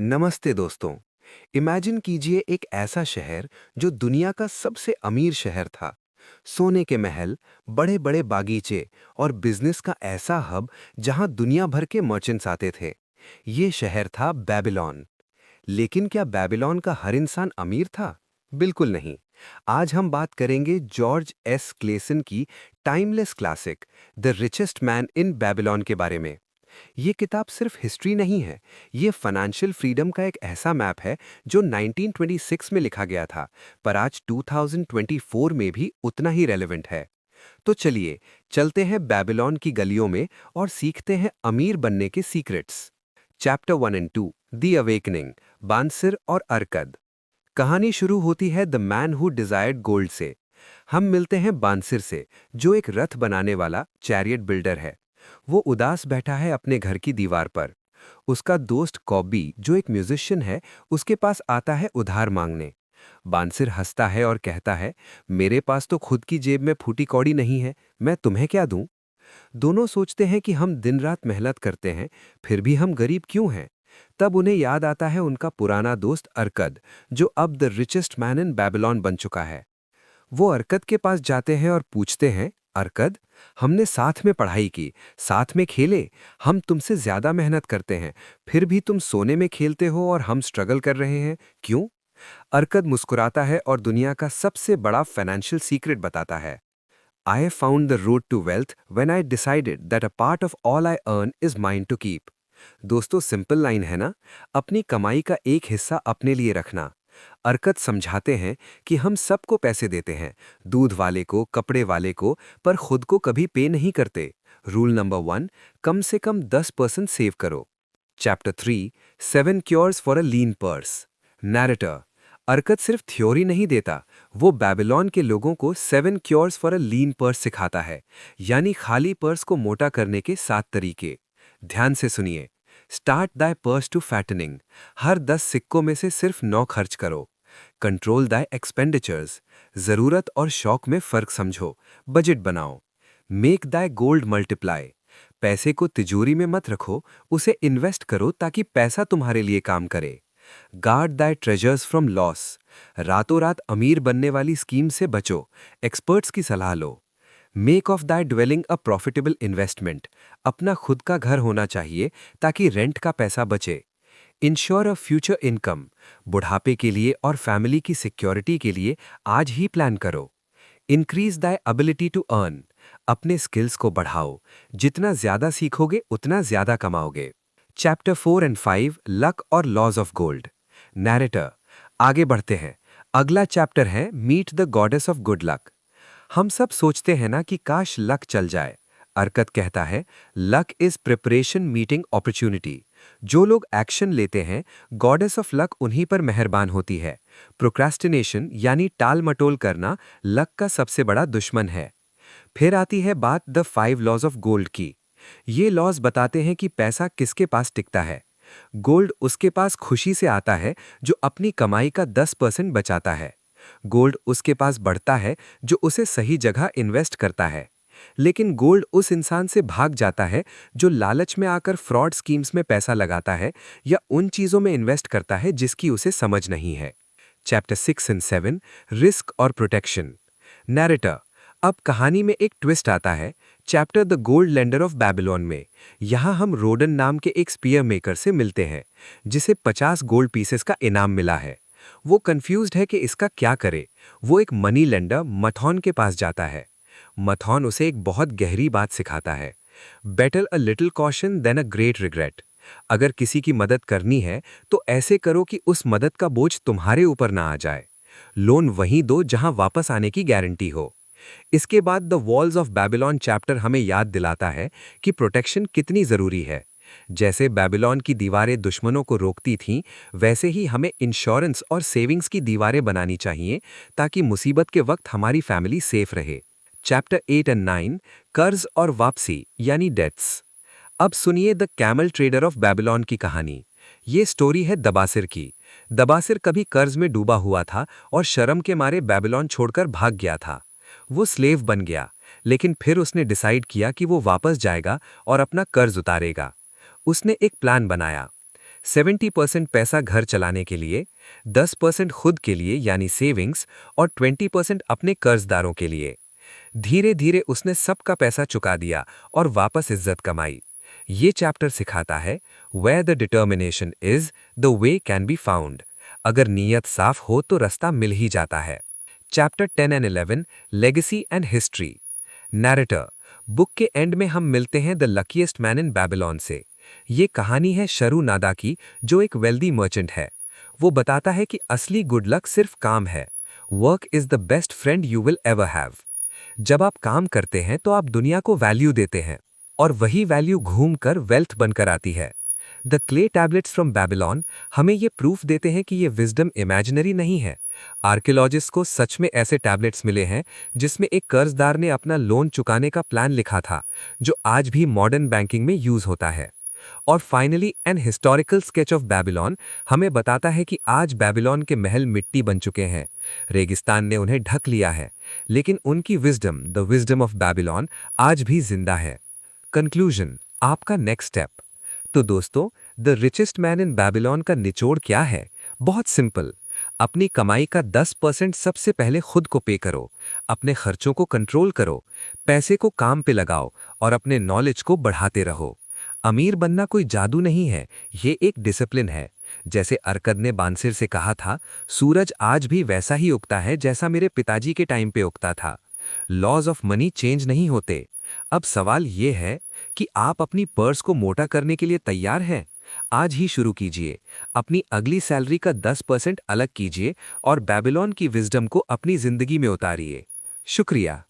नमस्ते दोस्तों। इमेजिन कीजिए एक ऐसा शहर जो दुनिया का सबसे अमीर शहर था। सोने के महल, बड़े बड़े बागीचे और बिजनेस का ऐसा हब जहां दुनिया भर के मर्चेंट्स आते थे। ये शहर था बेबीलोन। लेकिन क्या बेबीलोन का हर इंसान अमीर था? बिल्कुल नहीं। आज हम बात करेंगे जॉर्ज एस क्लेसन की timeless classic the richest man in Babylon के बारे में। ये किताब सिर्फ हिस्ट्री नहीं है, ये फाइनेंशियल फ्रीडम का एक ऐसा मैप है जो 1926 में लिखा गया था, पर आज 2024 में भी उतना ही रेलेवेंट है। तो चलिए, चलते हैं बेबीलोन की गलियों में और सीखते हैं अमीर बनने के secrets. Chapter 1 and 2, the awakening, Bansir और अरकद। कहानी शुरू होती है the man who desired gold से। हम मिलते हैं बांसिर से, जो एक रथ बनाने वाला चैरियट बिल्डर है। वो उदास बैठा है अपने घर की दीवार पर। उसका दोस्त कॉबी, जो एक म्यूजिशियन है, उसके पास आता है उधार मांगने। बांसिर हंसता है और कहता है, मेरे पास तो खुद की जेब में फूटी कौड़ी नहीं है, मैं तुम्हें क्या दूं? दोनों सोचते हैं कि हम दिन रात मेहनत करते हैं, फिर भी हम गरीब क्यों हैं? तब उन्हें याद आता है उनका पुराना दोस्त अरकद, जो अब the richest man in Babylon बन चुका है। वो अरकद के पास जाते हैं और पूछते हैं, अरकद, हमने साथ में पढ़ाई की, साथ में खेले, हम तुमसे ज्यादा मेहनत करते हैं, फिर भी तुम सोने में खेलते हो और हम स्ट्रगल कर रहे हैं, क्यों? अरकद मुस्कुराता है और दुनिया का सबसे बड़ा फाइनेंशियल सीक्रेट बताता है। I found the road to wealth when I decided that a part of all I earn is mine to keep. दोस्तों, सिंपल लाइन है ना? अपनी कमाई का एक हिस्सा अपने लिए रखना। अरकत समझाते हैं कि हम सबको पैसे देते हैं, दूध वाले को, कपड़े वाले को, पर खुद को कभी पे नहीं करते। रूल नंबर 1, कम से कम 10% सेव करो। Chapter 3, 7 cures for a lean purse. Narrator, Arkad सिर्फ थ्योरी नहीं देता, वो बेबीलोन के लोगों को 7 cures for a lean purse सिखाता है, यानी खाली पर्स को मोटा करने के 7 तरीके। ध्यान से सुनिए। स्टार्ट दाय पर्स टू फैटनिंग, हर 10 सिक्कों में से सिर्फ 9 खर्च करो। कंट्रोल दाय एक्सपेंडिचर्स, जरूरत और शौक में फर्क समझो, बजट बनाओ। मेक दाय गोल्ड मल्टीप्लाई, पैसे को तिजोरी में मत रखो, उसे इन्वेस्ट करो ताकि पैसा तुम्हारे लिए काम करे। गार्ड दाय ट्रेजर्स फ्रॉम लॉस, रातों रात अमीर बनने वाली स्कीम से बचो, एक्सपर्ट्स की सलाह लो। मेक ऑफ दाय ड्वेलिंग अ प्रॉफिटेबल इन्वेस्टमेंट, अपना खुद का घर होना चाहिए ताकि रेंट का पैसा बचे। इंश्योर अ फ्यूचर इनकम, बुढ़ापे के लिए और फैमिली की सिक्योरिटी के लिए आज ही प्लान करो। Increase thy ability to earn, अपने स्किल्स को बढ़ाओ, जितना ज्यादा सीखोगे उतना ज्यादा कमाओगे। चैप्टर 4 एंड 5, लक और लॉज ऑफ गोल्ड। नैरेटर, आगे बढ़ते हैं। अगला चैप्टर है meet the goddess of good luck. हम सब सोचते हैं ना कि काश लक चल जाए। अरकत कहता है, luck is preparation meeting opportunity. जो लोग एक्शन लेते हैं, गॉडेस ऑफ लक उन्हीं पर मेहरबान होती है। प्रोक्रेस्टिनेशन यानी टाल मटोल करना लक का सबसे बड़ा दुश्मन है। फिर आती है बात द 5 लॉज ऑफ गोल्ड की। ये लॉज बताते हैं कि पैसा किसके पास टिकता है। गोल्ड उसके पास खुशी से आता है जो अपनी कमाई का 10% बचाता है। गोल्ड उसके पास बढ़ता है जो उसे सही जगह इन्वेस्ट करता है। लेकिन गोल्ड उस इंसान से भाग जाता है जो लालच में आकर फ्रॉड स्कीम्स में पैसा लगाता है या उन चीजों में इन्वेस्ट करता है जिसकी उसे समझ नहीं है। चैप्टर 6 एंड 7, रिस्क और प्रोटेक्शन। नैरेटर, अब कहानी में एक ट्विस्ट आता है। Chapter the gold lender of Babylon में यहाँ हम रोडन नाम के एक स्पीयर मेकर से मिलते हैं, जिसे 50 गोल्ड पीसेस का इनाम मिला है। वो कंफ्यूज्ड है कि इसका क्या करे। वो एक मनी लेंडर मथॉन के पास जाता है। मथॉन उसे एक बहुत गहरी बात सिखाता है। Better a little caution than a great regret. अगर किसी की मदद करनी है तो ऐसे करो कि उस मदद का बोझ तुम्हारे ऊपर ना आ जाए। लोन वहीं दो जहां वापस आने की गारंटी हो। इसके बाद the walls of Babylon chapter हमें याद दिलाता है कि प्रोटेक्शन कितनी जरूरी है। जैसे बेबीलोन की दीवारें दुश्मनों को रोकती थीं, वैसे ही हमें इंश्योरेंस और सेविंग्स की दीवारें बनानी चाहिए ताकि मुसीबत के वक्त हमारी फैमिली सेफ रहे। चैप्टर 8 एंड 9, कर्ज और वापसी यानी डेट्स। अब सुनिए the camel trader of Babylon की कहानी। ये स्टोरी है दबासिर की। दबासिर कभी कर्ज में डूबा हुआ था और शर्म के मारे बेबीलोन छोड़कर भाग गया था। वो स्लेव बन गया, लेकिन फिर उसने डिसाइड किया कि वो वापस जाएगा और अपना कर्ज उतारेगा। उसने एक प्लान बनाया। 70% पैसा घर चलाने के लिए, 10% खुद के लिए यानी सेविंग्स और 20% अपने कर्जदारों के लिए। धीरे धीरे उसने सबका पैसा चुका दिया और वापस इज्जत कमाई। ये चैप्टर सिखाता है where the determination is the way can be found. अगर नीयत साफ हो तो रास्ता मिल ही जाता है। Chapter 10 and 11 legacy and history. Narrator. Book के एंड में हम मिलते हैं the luckiest man in Babylon से। ये कहानी है शरू नादा की, जो एक वेल्दी मर्चेंट है। वो बताता है कि असली गुड लक सिर्फ काम है। Work is the best friend you will ever have. जब आप काम करते हैं तो आप दुनिया को वैल्यू देते हैं और वही वैल्यू घूमकर वेल्थ बनकर आती है। The clay tablets from Babylon हमें ये प्रूफ देते हैं कि ये विजडम इमेजिनरी नहीं है। आर्कियोलॉजिस्ट को सच में ऐसे टैबलेट्स मिले हैं जिसमें एक कर्जदार ने अपना लोन चुकाने का प्लान लिखा था, जो आज भी मॉडर्न बैंकिंग में यूज होता है। और finally an historical sketch of Babylon हमें बताता है कि आज बेबीलोन के महल मिट्टी बन चुके हैं, रेगिस्तान ने उन्हें ढक लिया है, लेकिन उनकी wisdom, the wisdom of Babylon, आज भी जिंदा है। कंक्लूजन, आपका नेक्स्ट स्टेप। तो दोस्तों, the richest man in Babylon का निचोड़ क्या है? बहुत सिंपल। अपनी कमाई का 10% सबसे पहले खुद को पे करो, अपने खर्चों को कंट्रोल करो, पैसे को काम पे लगाओ और अपने नॉलेज को बढ़ाते रहो। अमीर बनना कोई जादू नहीं है, ये एक डिसिप्लिन है। जैसे अरकद ने बांसिर से कहा था, सूरज आज भी वैसा ही उगता है जैसा मेरे पिताजी के टाइम पे उगता था। लॉज ऑफ मनी चेंज नहीं होते। अब सवाल ये है कि आप अपनी पर्स को मोटा करने के लिए तैयार हैं? आज ही शुरू कीजिए। अपनी अगली सैलरी का 10% अलग कीजिए और बेबीलोन की विजडम को अपनी जिंदगी में उतारिए। शुक्रिया।